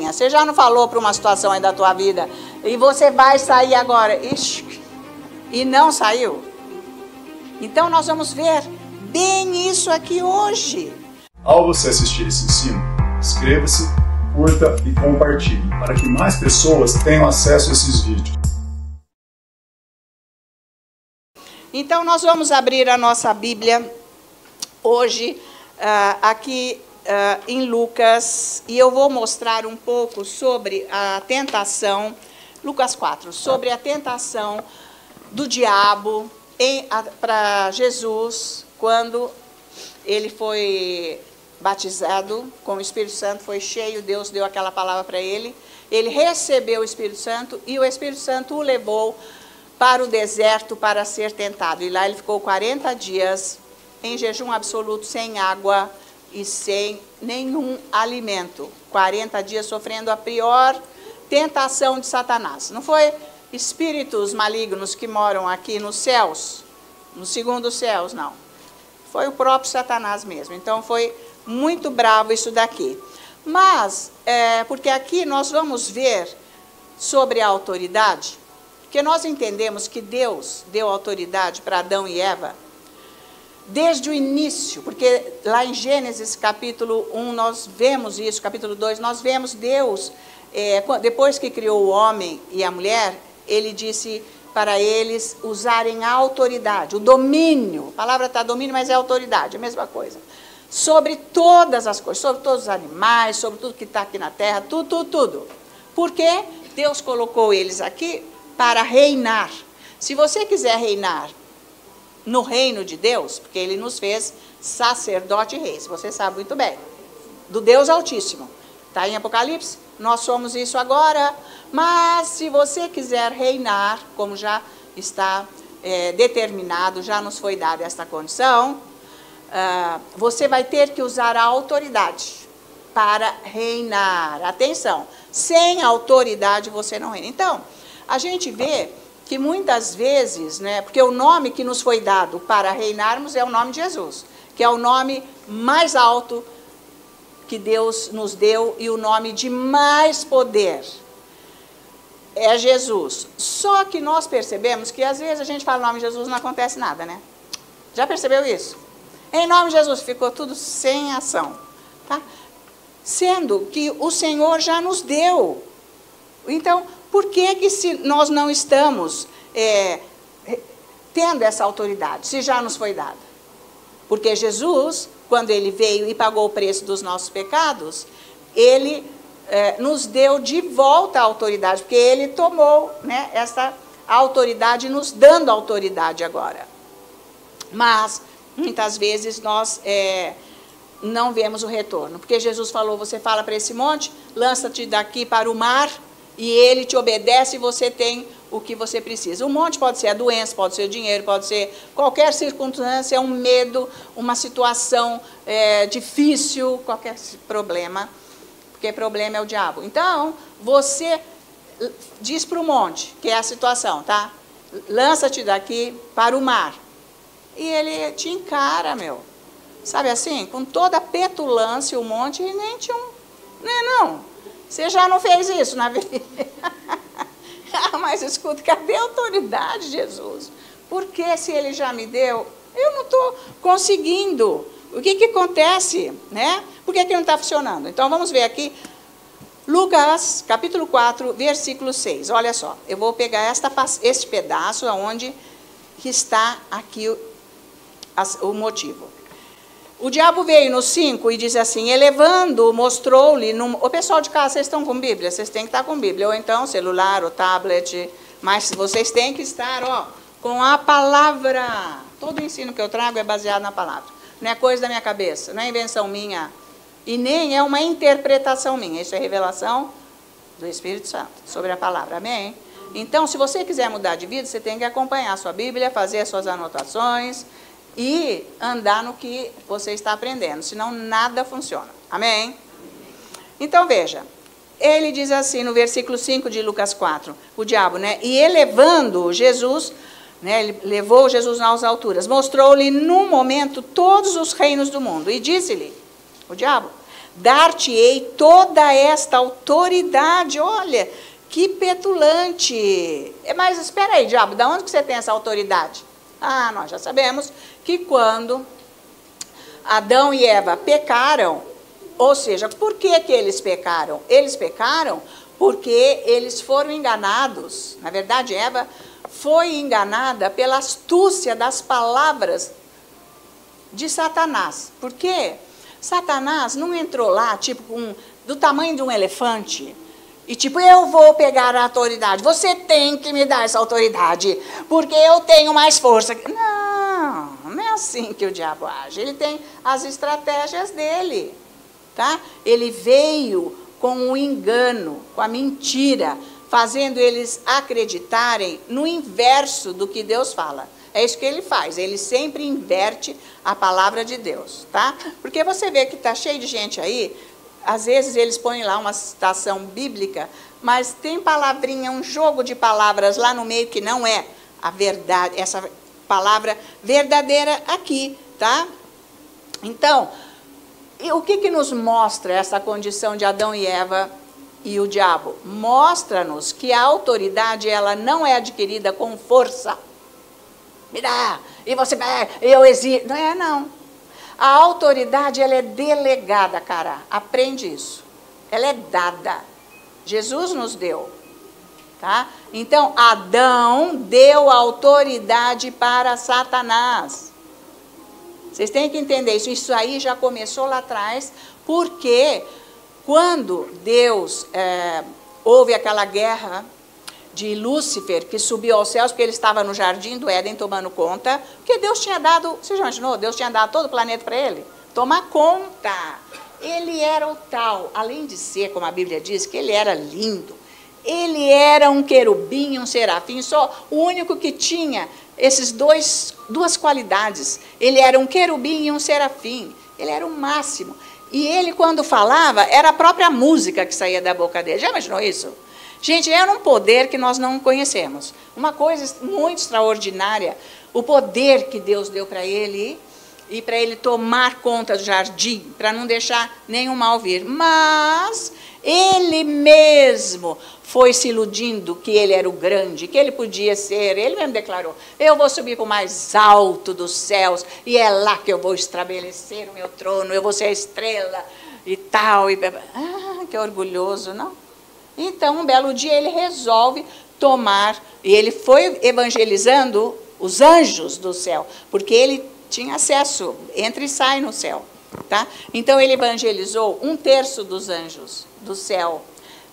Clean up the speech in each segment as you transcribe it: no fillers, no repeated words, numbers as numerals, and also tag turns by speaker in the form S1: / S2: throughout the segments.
S1: Você já não falou para uma situação aí da tua vida e você vai sair agora e não saiu? Então nós vamos ver bem isso aqui hoje.
S2: Ao você assistir esse ensino, inscreva-se, curta e compartilhe para que mais pessoas tenham acesso a esses vídeos.
S1: Então nós vamos abrir a nossa Bíblia hoje aqui em Lucas, e eu vou mostrar um pouco sobre a tentação, Lucas 4, sobre a tentação do diabo para Jesus, quando ele foi batizado com o Espírito Santo, foi cheio, Deus deu aquela palavra para ele, ele recebeu o Espírito Santo e o Espírito Santo o levou para o deserto para ser tentado. E lá ele ficou 40 dias em jejum absoluto, sem água e sem nenhum alimento. 40 dias sofrendo a pior tentação de Satanás. Não foi espíritos malignos que moram aqui nos céus, no segundo céus, não. Foi o próprio Satanás mesmo. Então foi muito bravo isso daqui. Mas, porque aqui nós vamos ver sobre a autoridade, porque nós entendemos que Deus deu autoridade para Adão e Eva desde o início, porque lá em Gênesis capítulo 1 nós vemos isso, capítulo 2, nós vemos Deus, depois que criou o homem e a mulher, ele disse para eles usarem a autoridade, o domínio, a palavra está domínio, mas é autoridade, a mesma coisa, sobre todas as coisas, sobre todos os animais, sobre tudo que está aqui na terra, tudo. Porque Deus colocou eles aqui para reinar. Se você quiser reinar no reino de Deus, porque ele nos fez sacerdote e reis, você sabe muito bem, do Deus Altíssimo, está em Apocalipse, nós somos isso agora, mas se você quiser reinar, como já está determinado, já nos foi dada esta condição, você vai ter que usar a autoridade para reinar. Atenção, sem autoridade você não reina. Então, a gente vê que muitas vezes, porque o nome que nos foi dado para reinarmos é o nome de Jesus, que é o nome mais alto que Deus nos deu e o nome de mais poder é Jesus. Só que nós percebemos que às vezes a gente fala o nome de Jesus e não acontece nada, né? Já percebeu isso? Em nome de Jesus ficou tudo sem ação, tá? Sendo que o Senhor já nos deu. Então, por que se nós não estamos tendo essa autoridade, se já nos foi dada? Porque Jesus, quando ele veio e pagou o preço dos nossos pecados, ele nos deu de volta a autoridade, porque ele tomou essa autoridade, nos dando autoridade agora. Mas, muitas vezes, nós não vemos o retorno, porque Jesus falou, você fala para esse monte, lança-te daqui para o mar, e ele te obedece e você tem o que você precisa. O monte pode ser a doença, pode ser o dinheiro, pode ser qualquer circunstância, um medo, uma situação difícil, qualquer problema, porque problema é o diabo. Então, você diz para o monte, que é a situação, tá? Lança-te daqui para o mar. E ele te encara, sabe assim, com toda a petulância, o monte, e nem tinha não. Você já não fez isso na vida? Mas escuta, cadê a autoridade, Jesus? Porque se ele já me deu, eu não estou conseguindo. O que acontece? Por que não está funcionando? Então vamos ver aqui, Lucas capítulo 4, versículo 6. Olha só, eu vou pegar este pedaço onde está aqui o motivo. O diabo veio no 5 e diz assim, elevando, mostrou-lhe... O pessoal de casa, vocês estão com Bíblia? Vocês têm que estar com Bíblia, ou então celular, ou tablet, mas vocês têm que estar com a palavra. Todo o ensino que eu trago é baseado na palavra. Não é coisa da minha cabeça, não é invenção minha, e nem é uma interpretação minha. Isso é revelação do Espírito Santo sobre a palavra, amém? Então, se você quiser mudar de vida, você tem que acompanhar a sua Bíblia, fazer as suas anotações e andar no que você está aprendendo, senão nada funciona. Amém? Então, veja, ele diz assim no versículo 5 de Lucas 4, o diabo, e elevando Jesus, ele levou Jesus nas alturas, mostrou-lhe num momento todos os reinos do mundo, e disse-lhe, o diabo, dar-te-ei toda esta autoridade. Olha, que petulante. Mas espera aí, diabo, de onde que você tem essa autoridade? Ah, nós já sabemos que quando Adão e Eva pecaram, ou seja, por que que eles pecaram? Eles pecaram porque eles foram enganados. Na verdade, Eva foi enganada pela astúcia das palavras de Satanás. Por quê? Satanás não entrou lá, tipo, do tamanho de um elefante, e tipo, eu vou pegar a autoridade. Você tem que me dar essa autoridade, porque eu tenho mais força. Não, não é assim que o diabo age. Ele tem as estratégias dele, tá? Ele veio com o engano, com a mentira, fazendo eles acreditarem no inverso do que Deus fala. É isso que ele faz, ele sempre inverte a palavra de Deus, tá? Porque você vê que está cheio de gente aí, às vezes eles põem lá uma citação bíblica, mas tem palavrinha, um jogo de palavras lá no meio que não é a verdade, essa palavra verdadeira aqui, tá? Então, o que nos mostra essa condição de Adão e Eva e o diabo? Mostra-nos que a autoridade, ela não é adquirida com força. Me dá, e você vai, eu exijo. Não é, não. A autoridade, ela é delegada, cara. Aprende isso. Ela é dada. Jesus nos deu. Tá? Então, Adão deu autoridade para Satanás. Vocês têm que entender isso. Isso aí já começou lá atrás, porque quando Deus houve aquela guerra de Lúcifer, que subiu aos céus, porque ele estava no jardim do Éden tomando conta, porque Deus tinha dado, você já imaginou? Deus tinha dado todo o planeta para ele? Tomar conta. Ele era o tal, além de ser, como a Bíblia diz, que ele era lindo, ele era um querubim, um serafim, só o único que tinha esses duas qualidades. Ele era um querubim e um serafim, ele era o máximo. E ele, quando falava, era a própria música que saía da boca dele. Já imaginou isso? Gente, era um poder que nós não conhecemos. Uma coisa muito extraordinária, o poder que Deus deu para ele, e para ele tomar conta do jardim, para não deixar nenhum mal vir. Mas ele mesmo foi se iludindo que ele era o grande, que ele podia ser. Ele mesmo declarou, eu vou subir para o mais alto dos céus, e é lá que eu vou estabelecer o meu trono, eu vou ser a estrela, e tal. Ah, que orgulhoso, não? Então, um belo dia, ele resolve tomar, e ele foi evangelizando os anjos do céu, porque ele tinha acesso, entra e sai no céu. Tá? Então, ele evangelizou 1/3 dos anjos do céu,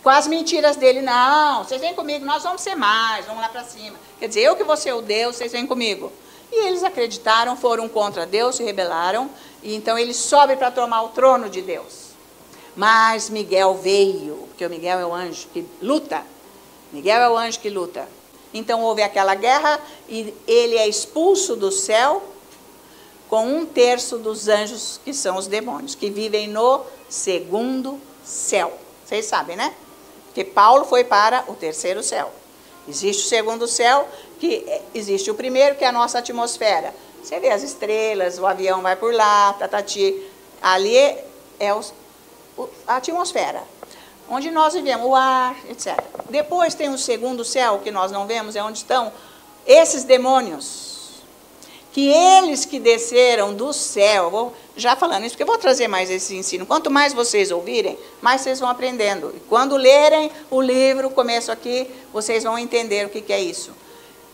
S1: com as mentiras dele. Não, vocês vêm comigo, nós vamos ser mais, vamos lá para cima. Quer dizer, eu que vou ser o Deus, vocês vêm comigo. E eles acreditaram, foram contra Deus, se rebelaram, e então ele sobe para tomar o trono de Deus. Mas Miguel veio, porque o Miguel é o anjo que luta. Miguel é o anjo que luta. Então houve aquela guerra e ele é expulso do céu com 1/3 dos anjos, que são os demônios, que vivem no segundo céu. Vocês sabem, né? Porque Paulo foi para o terceiro céu. Existe o segundo céu, que existe o primeiro, que é a nossa atmosfera. Você vê as estrelas, o avião vai por lá, tatati. Ali é a atmosfera, onde nós vivemos, o ar, etc. Depois tem o segundo céu, que nós não vemos, é onde estão esses demônios, que eles que desceram do céu. Vou já falando isso, porque eu vou trazer mais esse ensino. Quanto mais vocês ouvirem, mais vocês vão aprendendo. E quando lerem o livro, começo aqui, vocês vão entender o que é isso.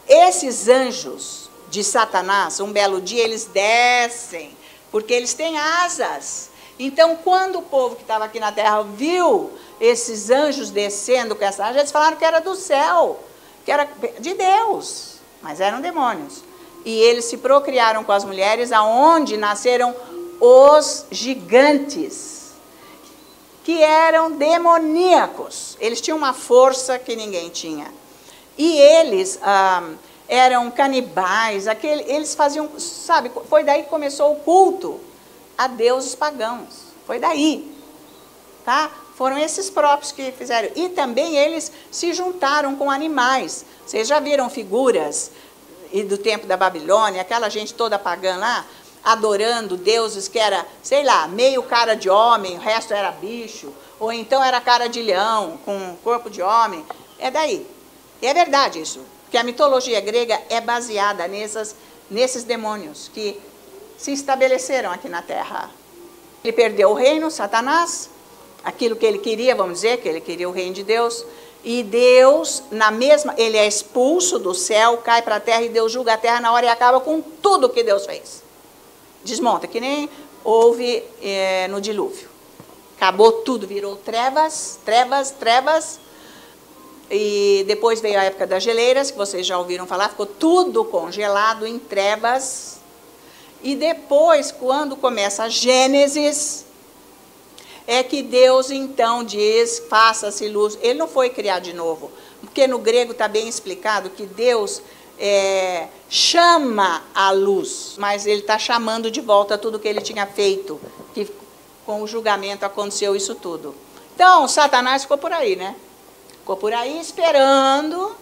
S1: Esses anjos de Satanás, um belo dia, eles descem, porque eles têm asas. Então, quando o povo que estava aqui na terra viu esses anjos descendo com essa asa, eles falaram que era do céu, que era de Deus, mas eram demônios. E eles se procriaram com as mulheres, aonde nasceram os gigantes, que eram demoníacos. Eles tinham uma força que ninguém tinha. E eles eram canibais, eles faziam, sabe, foi daí que começou o culto a deuses pagãos. Foi daí, tá? Foram esses próprios que fizeram. E também eles se juntaram com animais. Vocês já viram figuras do tempo da Babilônia, aquela gente toda pagã lá? adorando deuses que era, sei lá, meio cara de homem, o resto era bicho, ou então era cara de leão, com corpo de homem. É daí. E é verdade isso, porque a mitologia grega é baseada nesses demônios que se estabeleceram aqui na Terra. Ele perdeu o reino, Satanás, aquilo que ele queria, vamos dizer, que ele queria o reino de Deus, e Deus, ele é expulso do céu, cai para a terra, e Deus julga a terra na hora e acaba com tudo que Deus fez. Desmonta, que nem houve no dilúvio. Acabou tudo, virou trevas, trevas, trevas, e depois veio a época das geleiras, que vocês já ouviram falar, ficou tudo congelado em trevas, e depois, quando começa a Gênesis, é que Deus então diz, faça-se luz. Ele não foi criar de novo, porque no grego está bem explicado que Deus chama a luz, mas ele está chamando de volta tudo que ele tinha feito, que com o julgamento aconteceu isso tudo. Então, Satanás ficou por aí, né? Ficou por aí esperando,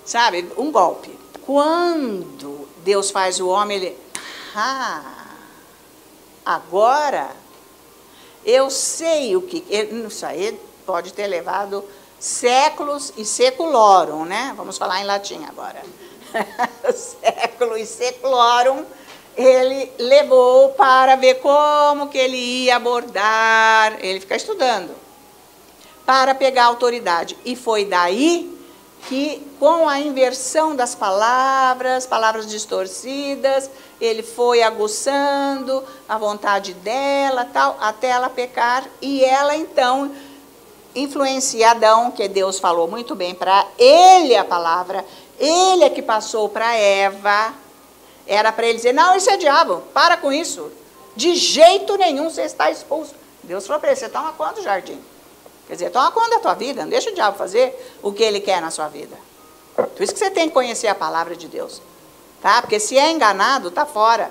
S1: sabe, um golpe. Quando Deus faz o homem, ele... agora... eu sei o que... Isso aí pode ter levado séculos e seculorum, né? Vamos falar em latim agora. Século e seculorum, ele levou para ver como que ele ia abordar, ele fica estudando, para pegar a autoridade. E foi daí que, com a inversão das palavras distorcidas, ele foi aguçando a vontade dela, tal, até ela pecar, e ela então influencia Adão, que Deus falou muito bem para ele a palavra, ele é que passou para Eva, era para ele dizer, não, isso é diabo, para com isso, de jeito nenhum você está expulso. Deus falou para ele, você toma conta do jardim, quer dizer, toma conta da tua vida, não deixa o diabo fazer o que ele quer na sua vida. Por isso que você tem que conhecer a palavra de Deus. Tá? Porque se é enganado, está fora.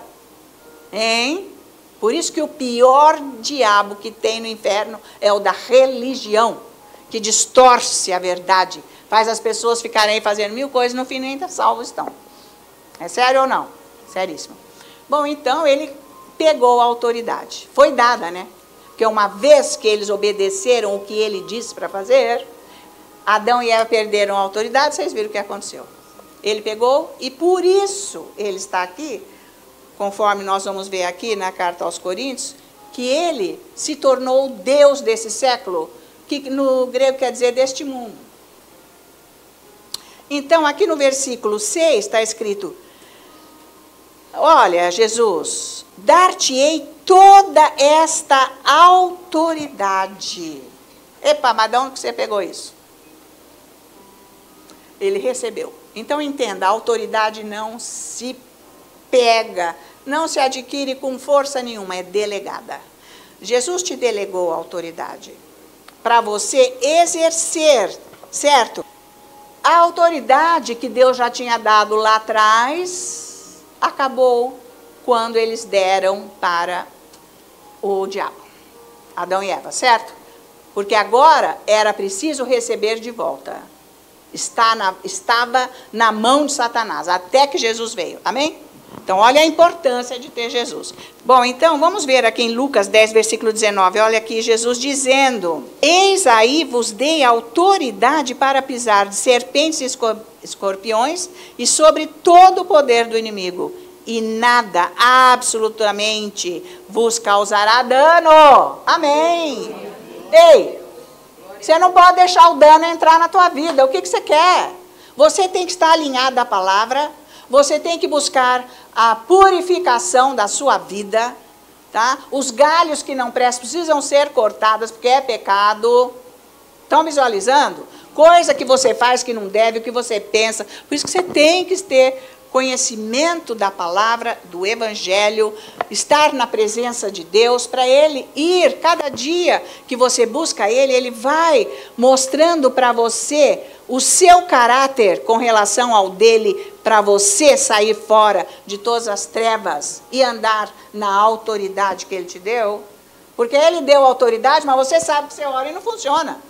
S1: Hein? Por isso que o pior diabo que tem no inferno é o da religião, que distorce a verdade, faz as pessoas ficarem aí fazendo mil coisas, no fim nem salvos estão. É sério ou não? Seríssimo. Bom, então ele pegou a autoridade. Foi dada, né? Porque uma vez que eles obedeceram o que ele disse para fazer, Adão e Eva perderam a autoridade, vocês viram o que aconteceu. Ele pegou, e por isso ele está aqui, conforme nós vamos ver aqui na carta aos Coríntios, que ele se tornou o Deus desse século, que no grego quer dizer deste mundo. Então, aqui no versículo 6 está escrito, olha, Jesus, dar-te-ei toda esta autoridade. Epa, mas de onde que você pegou isso? Ele recebeu. Então, entenda, a autoridade não se pega, não se adquire com força nenhuma, é delegada. Jesus te delegou a autoridade para você exercer, certo? A autoridade que Deus já tinha dado lá atrás, acabou quando eles deram para o diabo, Adão e Eva, certo? Porque agora era preciso receber de volta. Estava na mão de Satanás, até que Jesus veio. Amém? Então, olha a importância de ter Jesus. Bom, então, vamos ver aqui em Lucas 10, versículo 19. Olha aqui Jesus dizendo, eis aí vos dei autoridade para pisar de serpentes e escorpiões e sobre todo o poder do inimigo. E nada, absolutamente, vos causará dano. Amém? Ei! Você não pode deixar o dano entrar na tua vida. O que você quer? Você tem que estar alinhado à palavra. Você tem que buscar a purificação da sua vida. Tá? Os galhos que não prestam precisam ser cortados, porque é pecado. Estão visualizando? Coisa que você faz que não deve, o que você pensa. Por isso que você tem que ter conhecimento da palavra, do evangelho, estar na presença de Deus, para ele ir, cada dia que você busca ele, ele vai mostrando para você o seu caráter com relação ao dele, para você sair fora de todas as trevas e andar na autoridade que ele te deu, porque ele deu autoridade, mas você sabe que você ora e não funciona.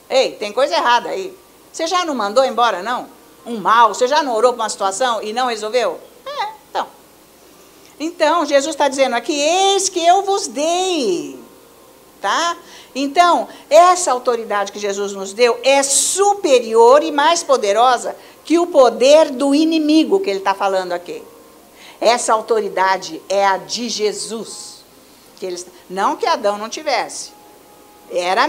S1: Ei, tem coisa errada aí. Você já não mandou embora, não? Um mal, você já não orou para uma situação e não resolveu? Então. Então, Jesus está dizendo aqui, eis que eu vos dei. Tá? Então, essa autoridade que Jesus nos deu é superior e mais poderosa que o poder do inimigo que ele está falando aqui. Essa autoridade é a de Jesus. Não que Adão não tivesse. Era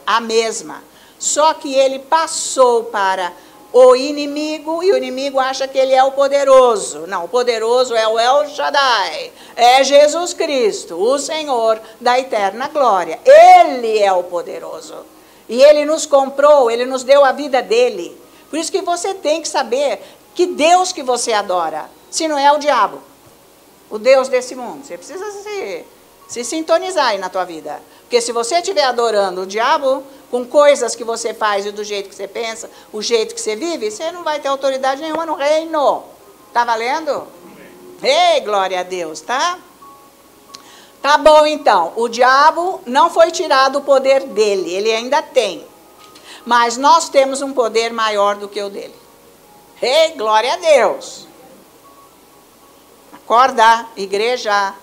S1: a mesma. Só que ele passou para o inimigo, e o inimigo acha que ele é o poderoso. Não, o poderoso é o El Shaddai, é Jesus Cristo, o Senhor da eterna glória. Ele é o poderoso. E ele nos comprou, ele nos deu a vida dele. Por isso que você tem que saber que Deus que você adora, se não é o diabo, o Deus desse mundo. Você precisa se sintonizar aí na tua vida. Porque se você estiver adorando o diabo, com coisas que você faz e do jeito que você pensa, o jeito que você vive, você não vai ter autoridade nenhuma no reino. Tá valendo? Ei, glória a Deus, tá? Tá bom, então. O diabo não foi tirado o poder dele, ele ainda tem. Mas nós temos um poder maior do que o dele. Ei, glória a Deus. Acorda, igreja.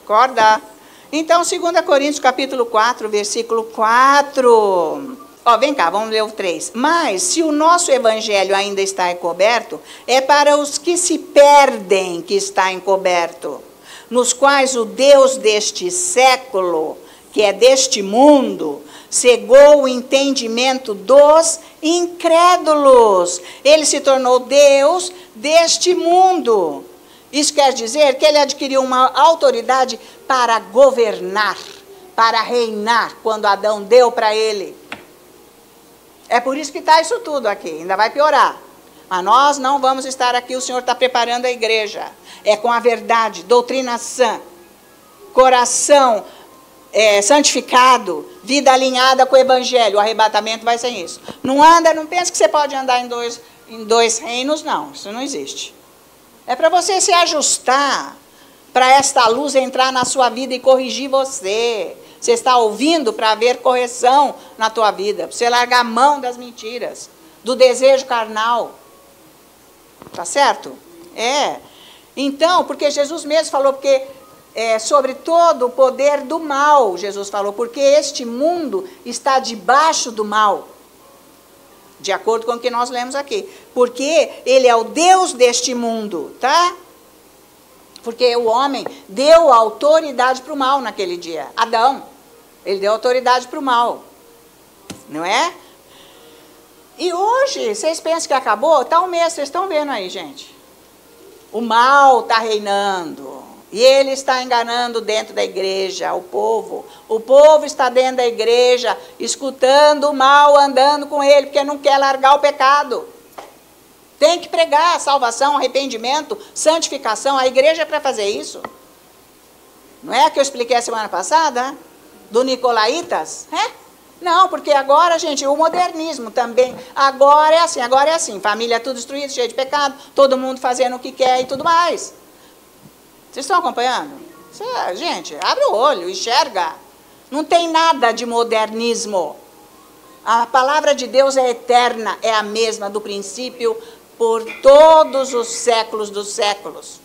S1: Acorda. Então, 2 Coríntios, capítulo 4, versículo 4. Ó, vem cá, vamos ler o 3. Mas, se o nosso evangelho ainda está encoberto, é para os que se perdem que está encoberto, nos quais o Deus deste século, que é deste mundo, cegou o entendimento dos incrédulos. Ele se tornou Deus deste mundo. Isso quer dizer que ele adquiriu uma autoridade para governar, para reinar, quando Adão deu para ele. É por isso que está isso tudo aqui, ainda vai piorar. Mas nós não vamos estar aqui, o Senhor está preparando a igreja. É com a verdade, doutrina sã, coração santificado, vida alinhada com o evangelho. O arrebatamento vai ser isso. Não pensa que você pode andar em dois reinos, não, isso não existe. É para você se ajustar, para esta luz entrar na sua vida e corrigir você. Você está ouvindo para haver correção na tua vida, para você largar a mão das mentiras, do desejo carnal. Tá certo? Então, porque Jesus mesmo falou, sobre todo o poder do mal, Jesus falou, porque este mundo está debaixo do mal. De acordo com o que nós lemos aqui. Porque ele é o Deus deste mundo, tá? Porque o homem deu autoridade para o mal naquele dia. Adão, ele deu autoridade para o mal. Não é? E hoje, vocês pensam que acabou? Está um mês, vocês estão vendo aí, gente. O mal está reinando. E ele está enganando dentro da igreja, o povo. O povo está dentro da igreja, escutando o mal, andando com ele, porque não quer largar o pecado. Tem que pregar salvação, arrependimento, santificação. A igreja é para fazer isso. Não é que eu expliquei a semana passada? Do Nicolaitas? Não, porque agora, gente, o modernismo também. Agora é assim. Família tudo destruída, cheia de pecado, todo mundo fazendo o que quer e tudo mais. Vocês estão acompanhando? Gente, abre o olho, enxerga. Não tem nada de modernismo. A palavra de Deus é eterna, é a mesma do princípio por todos os séculos dos séculos.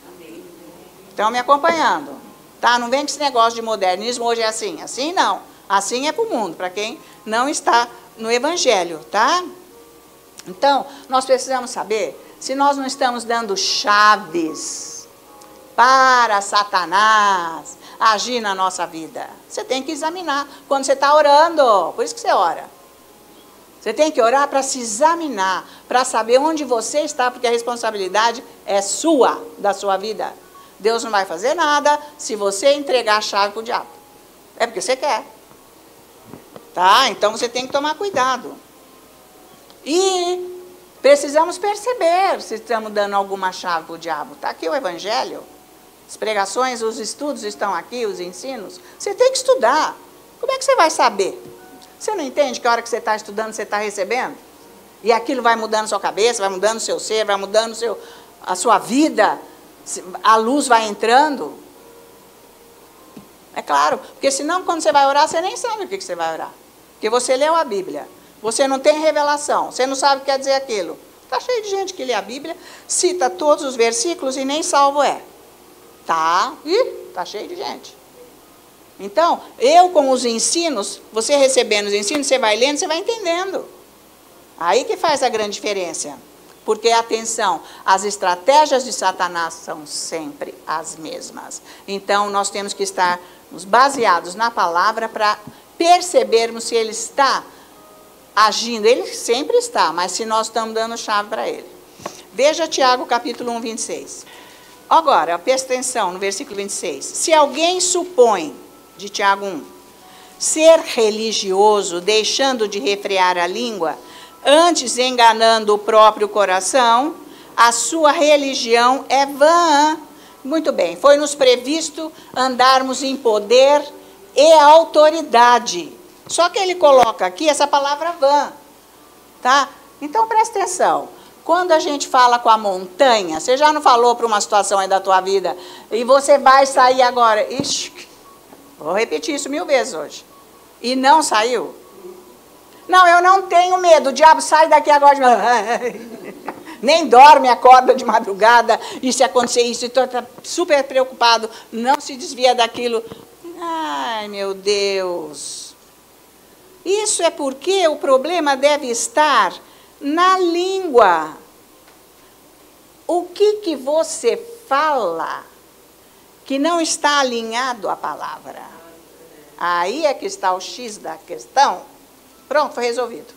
S1: Estão me acompanhando? Tá? Não vem com esse negócio de modernismo, hoje é assim. Assim não. Assim é para o mundo, para quem não está no evangelho, tá? Então, nós precisamos saber se nós não estamos dando chaves para Satanás agir na nossa vida. Você tem que examinar quando você está orando. Por isso que você ora. Você tem que orar para se examinar, para saber onde você está, porque a responsabilidade é sua, da sua vida. Deus não vai fazer nada se você entregar a chave para o diabo. É porque você quer. Tá? Então você tem que tomar cuidado. E precisamos perceber se estamos dando alguma chave para o diabo. Está aqui o evangelho. As pregações, os estudos estão aqui, os ensinos. Você tem que estudar. Como é que você vai saber? Você não entende que a hora que você está estudando, você está recebendo? E aquilo vai mudando a sua cabeça, vai mudando o seu ser, vai mudando a sua vida. A luz vai entrando. É claro, porque senão quando você vai orar, você nem sabe o que você vai orar. Porque você leu a Bíblia. Você não tem revelação. Você não sabe o que quer dizer aquilo. Está cheio de gente que lê a Bíblia, cita todos os versículos e nem salvo é. Tá cheio de gente. Então, eu com os ensinos, você recebendo os ensinos, você vai lendo, você vai entendendo. Aí que faz a grande diferença. Porque, atenção, as estratégias de Satanás são sempre as mesmas. Então, nós temos que estar baseados na palavra para percebermos se ele está agindo. Ele sempre está, mas se nós estamos dando chave para ele. Veja Tiago, capítulo 1, 26. Agora, presta atenção no versículo 26. Se alguém supõe, de Tiago 1, ser religioso, deixando de refrear a língua, antes enganando o próprio coração, a sua religião é vã. Muito bem, foi-nos previsto andarmos em poder e autoridade. Só que ele coloca aqui essa palavra vã, tá? Então, presta atenção. Quando a gente fala com a montanha, você já não falou para uma situação aí da tua vida, e você vai sair agora, ixi, vou repetir isso 1000 vezes hoje, e não saiu? Não, eu não tenho medo, o diabo sai daqui agora, nem dorme, acorda de madrugada, e se acontecer isso, então está super preocupado, não se desvia daquilo. Ai, meu Deus. Isso é porque o problema deve estar na língua. O que você fala que não está alinhado à palavra? Aí é que está o X da questão. Pronto, foi resolvido.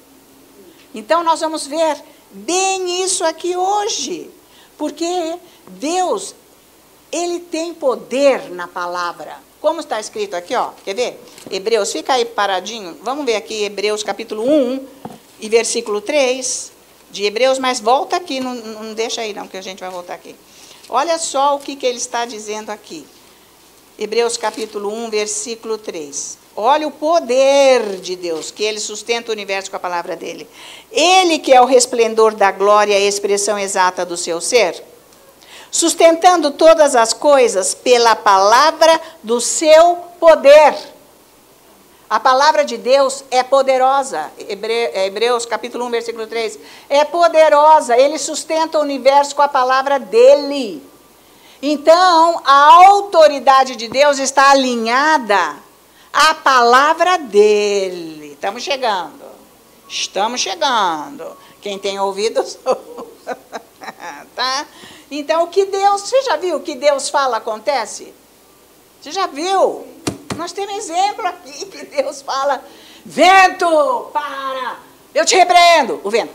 S1: Então, nós vamos ver bem isso aqui hoje. Porque Deus, Ele tem poder na palavra. Como está escrito aqui, ó, quer ver? Hebreus, fica aí paradinho. Vamos ver aqui Hebreus capítulo 1 e versículo 3 de Hebreus, mas volta aqui, não deixa aí não, que a gente vai voltar aqui. Olha só o que ele está dizendo aqui. Hebreus capítulo 1, versículo 3. Olha o poder de Deus, que ele sustenta o universo com a palavra dele. Ele que é o resplendor da glória e a expressão exata do seu ser, sustentando todas as coisas pela palavra do seu poder. A palavra de Deus é poderosa. Hebreus capítulo 1, versículo 3. É poderosa, ele sustenta o universo com a palavra dele. Então, a autoridade de Deus está alinhada à palavra dele. Estamos chegando. Estamos chegando. Quem tem ouvidos, tá? Então, o que Deus, você já viu o que Deus fala acontece? Você já viu? Nós temos exemplo aqui que Deus fala, vento, para, eu te repreendo. O vento.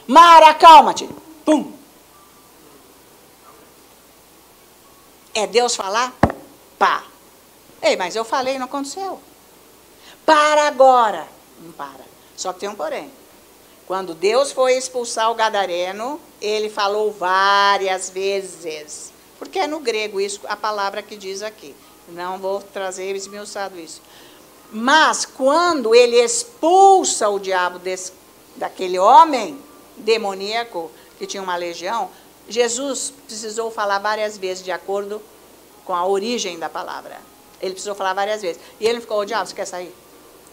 S1: Mar, acalma-te. Pum. É Deus falar? Pá. Ei, mas eu falei e não aconteceu. Para agora. Não para. Só que tem um porém. Quando Deus foi expulsar o gadareno, ele falou várias vezes. Porque é no grego isso, a palavra que diz aqui. Não vou trazer esmiuçado isso. Mas quando ele expulsa o diabo daquele homem demoníaco, que tinha uma legião, Jesus precisou falar várias vezes de acordo com a origem da palavra. Ele precisou falar várias vezes. E ele ficou, o diabo, você quer sair?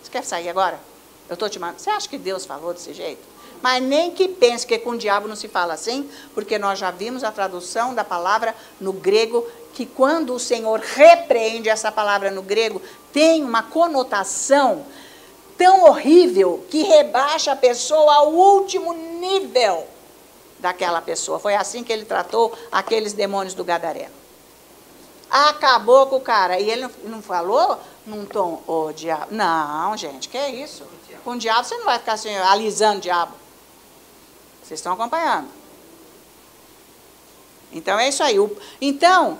S1: Você quer sair agora? Eu estou te mandando. Você acha que Deus falou desse jeito? Mas nem que pense que com o diabo não se fala assim, porque nós já vimos a tradução da palavra no grego, que quando o Senhor repreende essa palavra no grego, tem uma conotação tão horrível que rebaixa a pessoa ao último nível daquela pessoa. Foi assim que ele tratou aqueles demônios do gadareno. Acabou com o cara. E ele não falou num tom, ô diabo. Não, gente, que é isso? Com o diabo você não vai ficar assim, alisando o diabo. Vocês estão acompanhando? Então é isso aí. Então,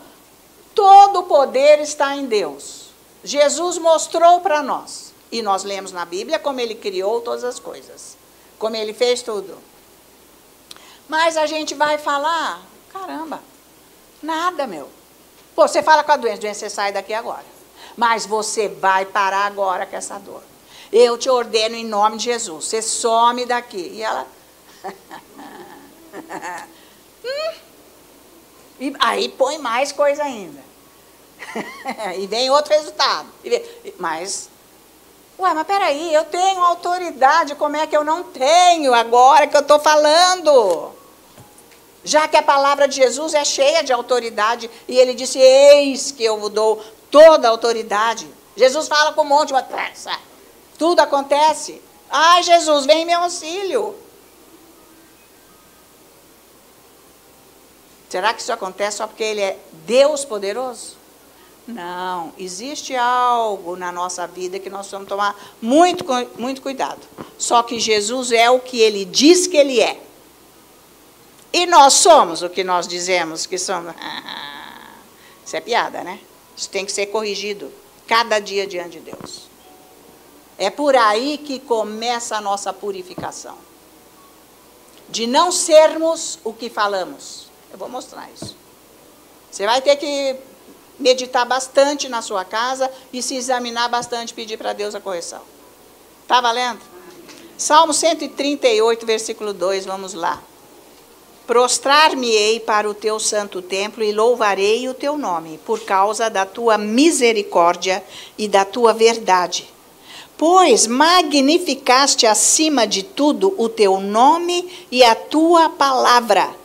S1: todo o poder está em Deus. Jesus mostrou para nós. E nós lemos na Bíblia como ele criou todas as coisas. Como ele fez tudo. Mas a gente vai falar, caramba, nada, meu. Pô, você fala com a doença você sai daqui agora. Mas você vai parar agora com essa dor. Eu te ordeno em nome de Jesus, você some daqui. E ela... E aí põe mais coisa ainda. E vem outro resultado. Mas peraí, eu tenho autoridade, como é que eu não tenho agora que eu estou falando? Já que a palavra de Jesus é cheia de autoridade, e ele disse, eis que eu vos dou toda a autoridade. Jesus fala com um monte de pressa. Tudo acontece. Ai, Jesus, vem em meu auxílio. Será que isso acontece só porque ele é Deus poderoso? Não, existe algo na nossa vida que nós precisamos tomar muito cuidado. Só que Jesus é o que ele diz que ele é. E nós somos o que nós dizemos que somos. Isso é piada, né? Isso tem que ser corrigido cada dia diante de Deus. É por aí que começa a nossa purificação. De não sermos o que falamos. Eu vou mostrar isso. Você vai ter que meditar bastante na sua casa e se examinar bastante, pedir para Deus a correção. Está valendo? Salmo 138, versículo 2, vamos lá. Prostrar-me-ei para o teu santo templo e louvarei o teu nome, por causa da tua misericórdia e da tua verdade. Pois magnificaste acima de tudo o teu nome e a tua palavra.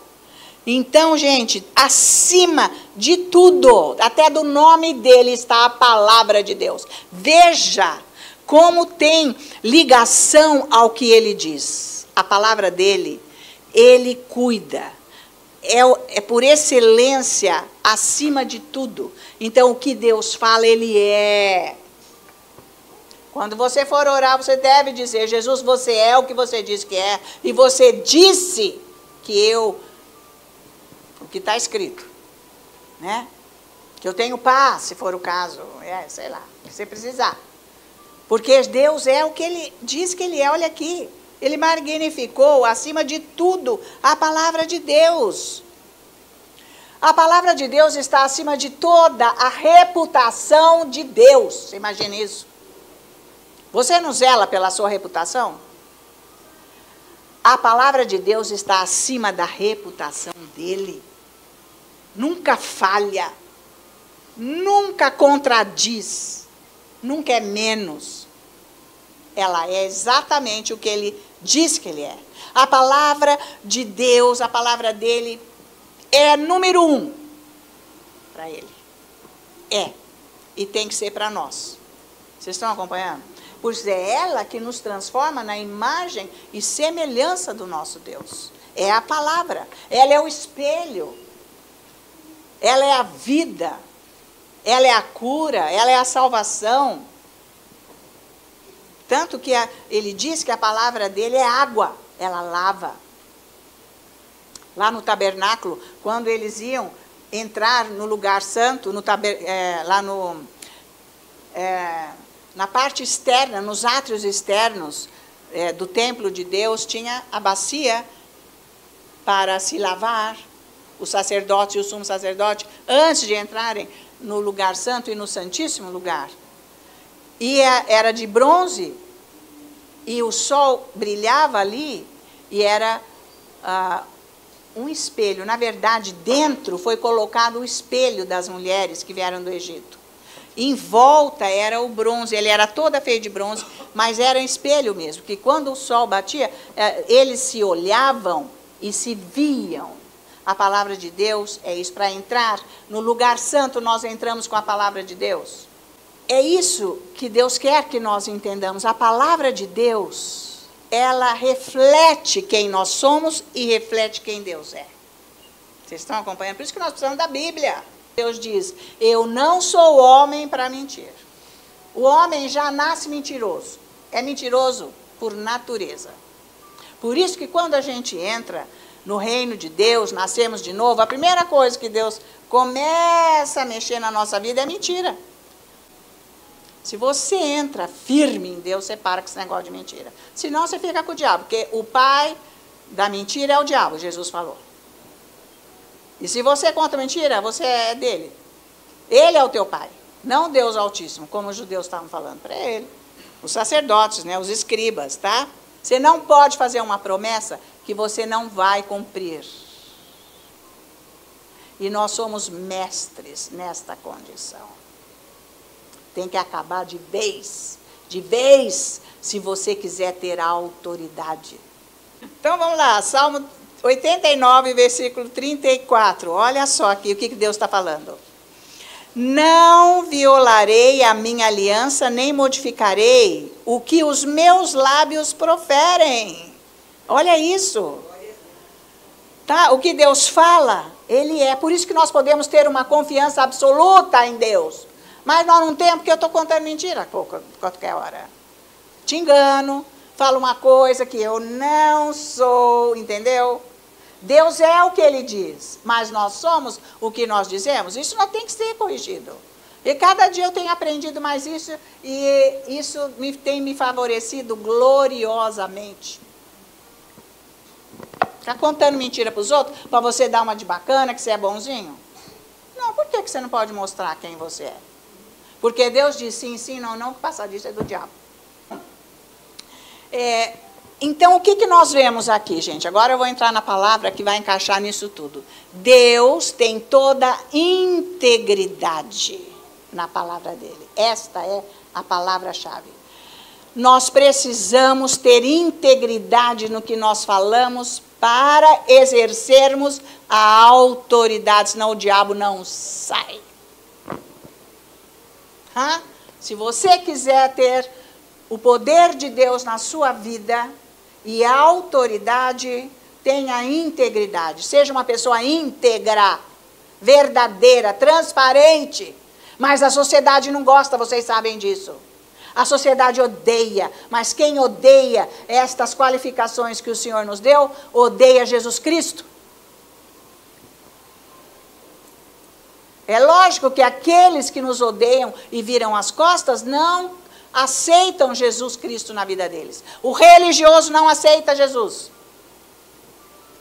S1: Então, gente, acima de tudo, até do nome dele está a palavra de Deus. Veja como tem ligação ao que ele diz. A palavra dele, ele cuida. É por excelência acima de tudo. Então, o que Deus fala, ele é. Quando você for orar, você deve dizer, Jesus, você é o que você diz que é. E você disse que eu... O que está escrito, né? Que eu tenho paz, se for o caso, sei lá, se você precisar. Porque Deus é o que ele diz que ele é, olha aqui. Ele magnificou, acima de tudo, a palavra de Deus. A palavra de Deus está acima de toda a reputação de Deus. Você imagina isso? Você não zela pela sua reputação? A palavra de Deus está acima da reputação dele. Nunca falha, nunca contradiz, nunca é menos. Ela é exatamente o que ele diz que ele é. A palavra de Deus, a palavra dele é número 1 para ele. É. E tem que ser para nós. Vocês estão acompanhando? Pois é ela que nos transforma na imagem e semelhança do nosso Deus. É a palavra. Ela é o espelho. Ela é a vida. Ela é a cura. Ela é a salvação. Tanto que ele diz que a palavra dele é água. Ela lava. Lá no tabernáculo, quando eles iam entrar no lugar santo, na parte externa, nos átrios externos do templo de Deus, tinha a bacia para se lavar, os sacerdotes e o sumo sacerdote, antes de entrarem no lugar santo e no santíssimo lugar. E era de bronze, e o sol brilhava ali, e era um espelho. Na verdade, dentro foi colocado o espelho das mulheres que vieram do Egito. Em volta era o bronze, ele era toda feito de bronze, mas era um espelho mesmo, que quando o sol batia, eles se olhavam e se viam. A palavra de Deus é isso. Para entrar no lugar santo, nós entramos com a palavra de Deus. É isso que Deus quer que nós entendamos. A palavra de Deus, ela reflete quem nós somos e reflete quem Deus é. Vocês estão acompanhando? Por isso que nós precisamos da Bíblia. Deus diz, eu não sou homem para mentir. O homem já nasce mentiroso. É mentiroso por natureza. Por isso que quando a gente entra no reino de Deus, nascemos de novo, a primeira coisa que Deus começa a mexer na nossa vida é mentira. Se você entra firme em Deus, você para com esse negócio de mentira. Senão você fica com o diabo, porque o pai da mentira é o diabo, Jesus falou. E se você conta mentira, você é dele. Ele é o teu pai, não Deus Altíssimo, como os judeus estavam falando para ele. Os sacerdotes, né, os escribas, tá? Você não pode fazer uma promessa que você não vai cumprir. E nós somos mestres nesta condição. Tem que acabar de vez, se você quiser ter a autoridade. Então vamos lá, Salmo 89, versículo 34. Olha só aqui o que Deus está falando. Não violarei a minha aliança, nem modificarei o que os meus lábios proferem. Olha isso. Tá? O que Deus fala, Ele é. Por isso que nós podemos ter uma confiança absoluta em Deus. Mas nós não temos, porque eu estou contando mentira qualquer hora. Te engano, falo uma coisa que eu não sou, entendeu? Deus é o que Ele diz, mas nós somos o que nós dizemos. Isso não tem que ser corrigido. E cada dia eu tenho aprendido mais isso, e isso tem me favorecido gloriosamente. Está contando mentira para os outros, para você dar uma de bacana, que você é bonzinho? Não, por que você não pode mostrar quem você é? Porque Deus diz sim, sim, não, não, passar disso é do diabo. Então, o que nós vemos aqui, gente? Agora eu vou entrar na palavra que vai encaixar nisso tudo. Deus tem toda integridade na palavra dele. Esta é a palavra-chave. Nós precisamos ter integridade no que nós falamos para exercermos a autoridade, senão o diabo não sai. Se você quiser ter o poder de Deus na sua vida e a autoridade, tenha integridade. Seja uma pessoa íntegra, verdadeira, transparente. Mas a sociedade não gosta, vocês sabem disso. A sociedade odeia, mas quem odeia estas qualificações que o Senhor nos deu, odeia Jesus Cristo. É lógico que aqueles que nos odeiam e viram as costas não aceitam Jesus Cristo na vida deles. O religioso não aceita Jesus.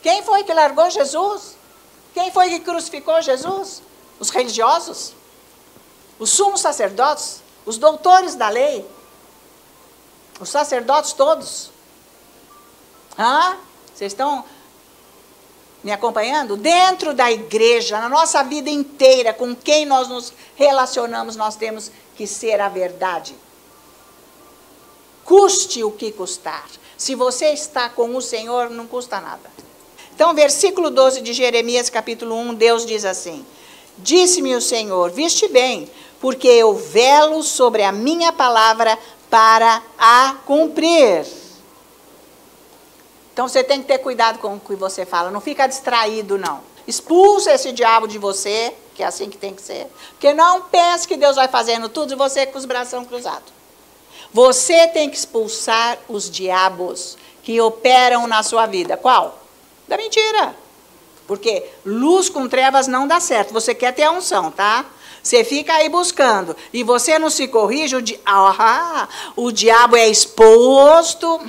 S1: Quem foi que largou Jesus? Quem foi que crucificou Jesus? Os religiosos? Os sumos sacerdotes? Os doutores da lei? Os sacerdotes todos? Vocês estão me acompanhando? Dentro da igreja, na nossa vida inteira, com quem nós nos relacionamos, nós temos que ser a verdade. Custe o que custar. Se você está com o Senhor, não custa nada. Então, versículo 12 de Jeremias, capítulo 1, Deus diz assim: disse-me o Senhor, viste bem, porque eu velo sobre a minha palavra para a cumprir. Então, você tem que ter cuidado com o que você fala, não fica distraído, não. Expulsa esse diabo de você, que é assim que tem que ser. Porque não pense que Deus vai fazendo tudo e você com os braços cruzados. Você tem que expulsar os diabos que operam na sua vida. Qual? Da mentira. Porque luz com trevas não dá certo. Você quer ter a unção, tá? Você fica aí buscando e você não se corrige, o diabo é exposto,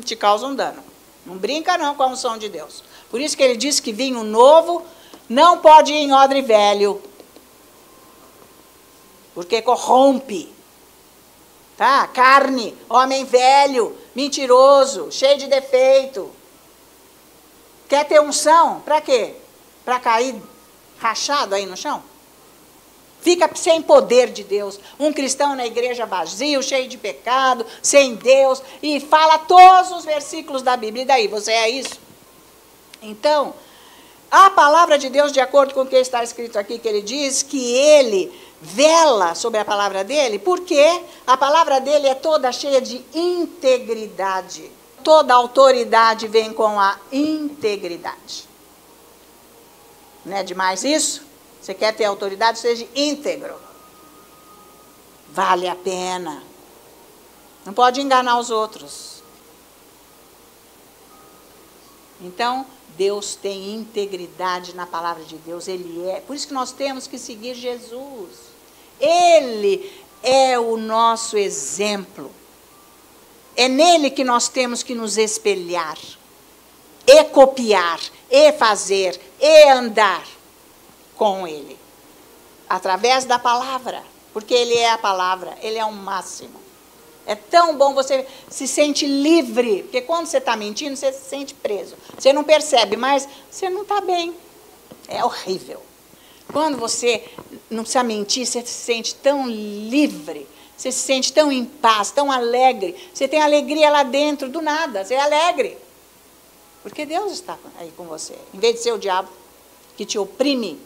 S1: te causa um dano. Não brinca não com a unção de Deus. Por isso que ele diz que vinho novo não pode ir em odre velho. Porque corrompe. Tá? Carne, homem velho, mentiroso, cheio de defeito. Quer ter unção? Para quê? Para cair rachado aí no chão? Fica sem poder de Deus. Um cristão na igreja vazio, cheio de pecado, sem Deus, e fala todos os versículos da Bíblia. E daí, você é isso? Então, a palavra de Deus, de acordo com o que está escrito aqui, que ele diz que ele vela sobre a palavra dele, porque a palavra dele é toda cheia de integridade. Toda autoridade vem com a integridade. Não é demais isso? Você quer ter autoridade, seja íntegro. Vale a pena. Não pode enganar os outros. Então, Deus tem integridade na palavra de Deus. Ele é. Por isso que nós temos que seguir Jesus. Ele é o nosso exemplo. É nele que nós temos que nos espelhar. E copiar. E fazer. E andar com ele. Através da palavra. Porque ele é a palavra. Ele é o máximo. É tão bom, você se sente livre. Porque quando você está mentindo, você se sente preso. Você não percebe, mas você não está bem. É horrível. Quando você não precisa mentir, você se sente tão livre. Você se sente tão em paz, tão alegre. Você tem alegria lá dentro, do nada. Você é alegre. Porque Deus está aí com você. Em vez de ser o diabo que te oprime,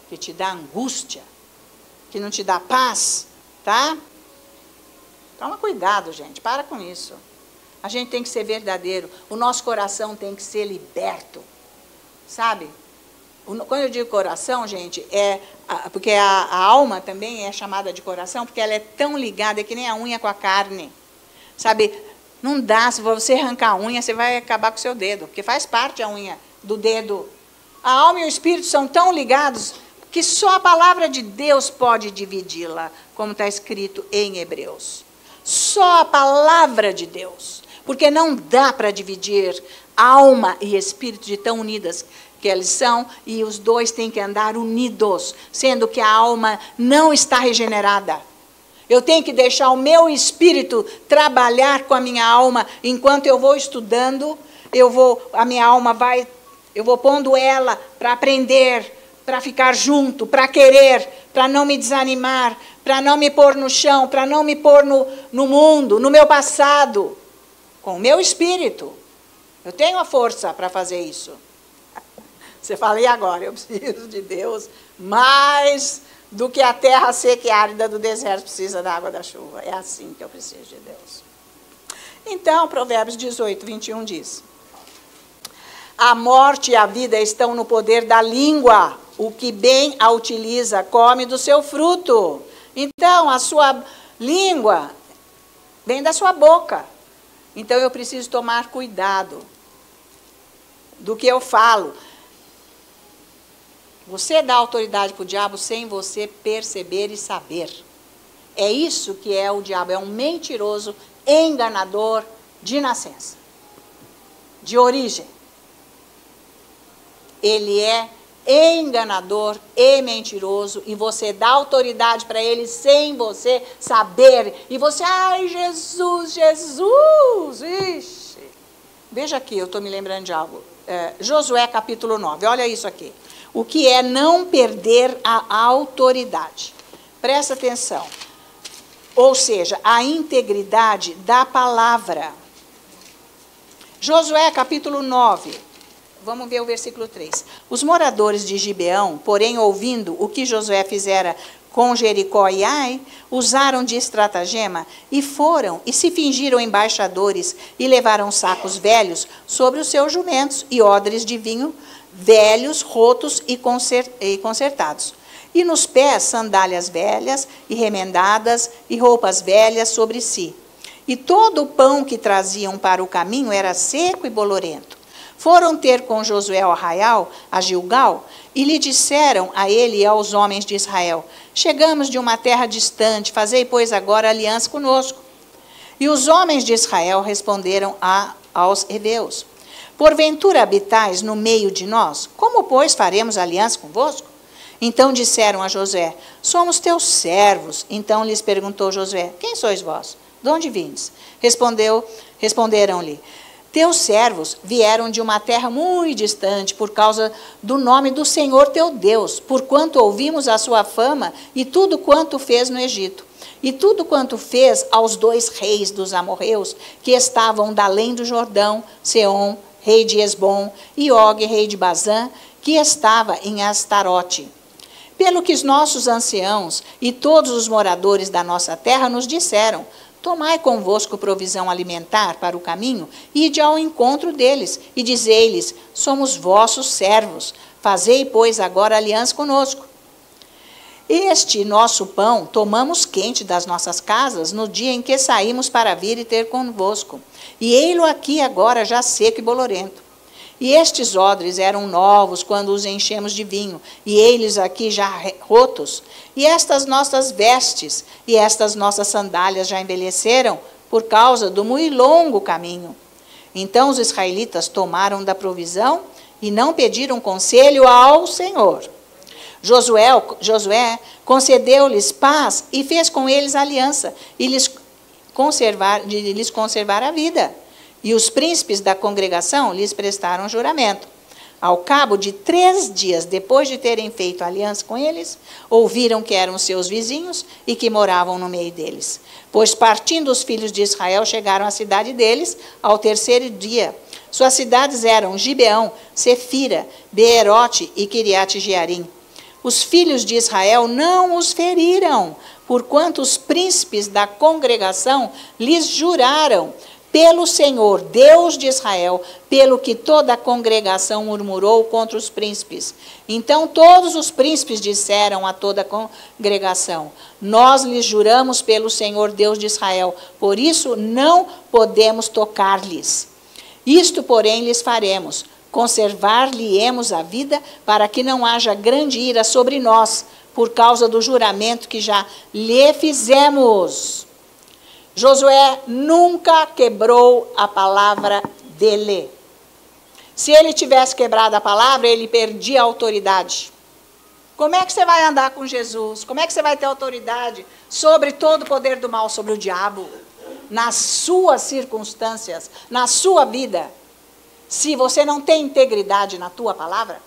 S1: que te dá angústia, que não te dá paz, tá? Toma cuidado, gente, para com isso. A gente tem que ser verdadeiro, o nosso coração tem que ser liberto, sabe? Quando eu digo coração, gente, porque a alma também é chamada de coração, porque ela é tão ligada, é que nem a unha com a carne, sabe? Não dá, se você arrancar a unha, você vai acabar com o seu dedo, porque faz parte a unha do dedo. A alma e o espírito são tão ligados que só a palavra de Deus pode dividi-la, como está escrito em Hebreus. Só a palavra de Deus, porque não dá para dividir alma e espírito de tão unidas que eles são, e os dois têm que andar unidos, sendo que a alma não está regenerada. Eu tenho que deixar o meu espírito trabalhar com a minha alma, enquanto eu vou estudando, eu vou pondo ela para aprender, para ficar junto, para querer, para não me desanimar, para não me pôr no chão, para não me pôr no mundo, no meu passado, com o meu espírito. Eu tenho a força para fazer isso. Você fala, e agora? Eu preciso de Deus mais do que a terra seca e árida do deserto precisa da água da chuva. É assim que eu preciso de Deus. Então, Provérbios 18, 21 diz: a morte e a vida estão no poder da língua. O que bem a utiliza, come do seu fruto. Então, a sua língua vem da sua boca. Então, eu preciso tomar cuidado do que eu falo. Você dá autoridade para o diabo sem você perceber e saber. É isso que é o diabo, é um mentiroso, enganador de nascença, de origem. Ele é enganador e mentiroso, e você dá autoridade para ele sem você saber. E você, ai, Jesus, Jesus, ixi. Veja aqui, eu estou me lembrando de algo. Josué capítulo 9, olha isso aqui. O que é não perder a autoridade? Presta atenção. Ou seja, a integridade da palavra. Josué capítulo 9. Vamos ver o versículo 3. Os moradores de Gibeão, porém, ouvindo o que Josué fizera com Jericó e Ai, usaram de estratagema e foram e se fingiram embaixadores e levaram sacos velhos sobre os seus jumentos e odres de vinho velhos, rotos e consertados. E nos pés sandálias velhas e remendadas e roupas velhas sobre si. E todo o pão que traziam para o caminho era seco e bolorento. Foram ter com Josué ao arraial, a Gilgal, e lhe disseram a ele e aos homens de Israel: chegamos de uma terra distante, fazei, pois, agora aliança conosco. E os homens de Israel responderam aos heveus: porventura habitais no meio de nós? Como, pois, faremos aliança convosco? Então disseram a Josué: somos teus servos. Então lhes perguntou Josué: quem sois vós? De onde vindes? Responderam-lhe: teus servos vieram de uma terra muito distante por causa do nome do Senhor teu Deus, porquanto ouvimos a sua fama e tudo quanto fez no Egito, e tudo quanto fez aos 2 reis dos amorreus, que estavam da além do Jordão, Seom, rei de Esbom, e Og, rei de Bazã, que estava em Astarote. Pelo que os nossos anciãos e todos os moradores da nossa terra nos disseram: tomai convosco provisão alimentar para o caminho, e ide ao encontro deles, e dizei-lhes: somos vossos servos, fazei, pois, agora aliança conosco. Este nosso pão tomamos quente das nossas casas no dia em que saímos para vir e ter convosco, e ei-lo aqui agora já seco e bolorento. E estes odres eram novos quando os enchemos de vinho, e eles aqui já rotos. E estas nossas vestes e estas nossas sandálias já envelheceram por causa do muito longo caminho. Então os israelitas tomaram da provisão e não pediram conselho ao Senhor. Josué concedeu-lhes paz e fez com eles aliança, e lhes conservar a vida. E os príncipes da congregação lhes prestaram juramento. Ao cabo de 3 dias, depois de terem feito aliança com eles, ouviram que eram seus vizinhos e que moravam no meio deles. Pois partindo os filhos de Israel, chegaram à cidade deles ao 3º dia, Suas cidades eram Gibeão, Sefira, Beerote e Quiriate-Jearim. Os filhos de Israel não os feriram, porquanto os príncipes da congregação lhes juraram, pelo Senhor, Deus de Israel, pelo que toda a congregação murmurou contra os príncipes. Então todos os príncipes disseram a toda a congregação: nós lhes juramos pelo Senhor, Deus de Israel, por isso não podemos tocar-lhes. Isto, porém, lhes faremos: conservar-lhe-emos a vida, para que não haja grande ira sobre nós, por causa do juramento que já lhe fizemos. Josué nunca quebrou a palavra dele. Se ele tivesse quebrado a palavra, ele perdia a autoridade. Como é que você vai andar com Jesus? Como é que você vai ter autoridade sobre todo o poder do mal, sobre o diabo? Nas suas circunstâncias, na sua vida, se você não tem integridade na tua palavra?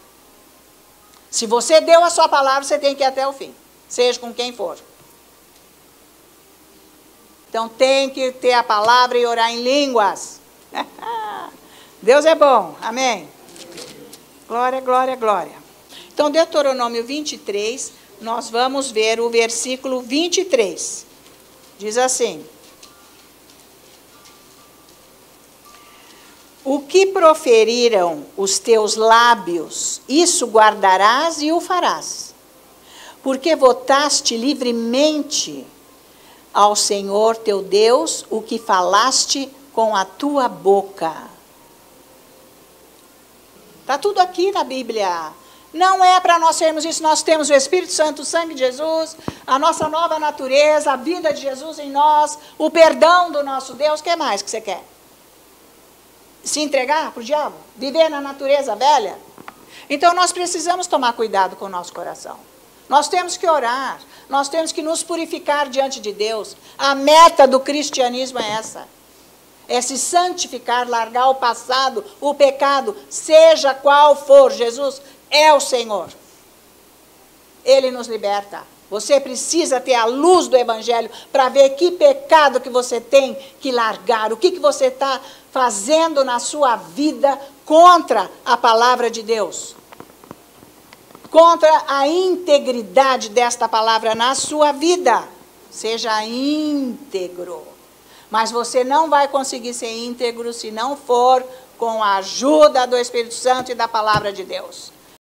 S1: Se você deu a sua palavra, você tem que ir até o fim, seja com quem for. Então tem que ter a palavra e orar em línguas. Deus é bom, amém? Glória, glória, glória. Então, Deuteronômio 23, nós vamos ver o versículo 23. Diz assim: o que proferiram os teus lábios, isso guardarás e o farás, porque votaste livremente ao Senhor teu Deus o que falaste com a tua boca. Está tudo aqui na Bíblia. Não é para nós sermos isso, nós temos o Espírito Santo, o sangue de Jesus, a nossa nova natureza, a vida de Jesus em nós, o perdão do nosso Deus. O que mais que você quer? Se entregar para o diabo? Viver na natureza velha? Então nós precisamos tomar cuidado com o nosso coração. Nós temos que orar, nós temos que nos purificar diante de Deus. A meta do cristianismo é essa. É se santificar, largar o passado, o pecado, seja qual for. Jesus é o Senhor. Ele nos liberta. Você precisa ter a luz do Evangelho para ver que pecado que você tem que largar, o que você está fazendo na sua vida contra a palavra de Deus. Contra a integridade desta palavra na sua vida. Seja íntegro. Mas você não vai conseguir ser íntegro se não for com a ajuda do Espírito Santo e da palavra de Deus.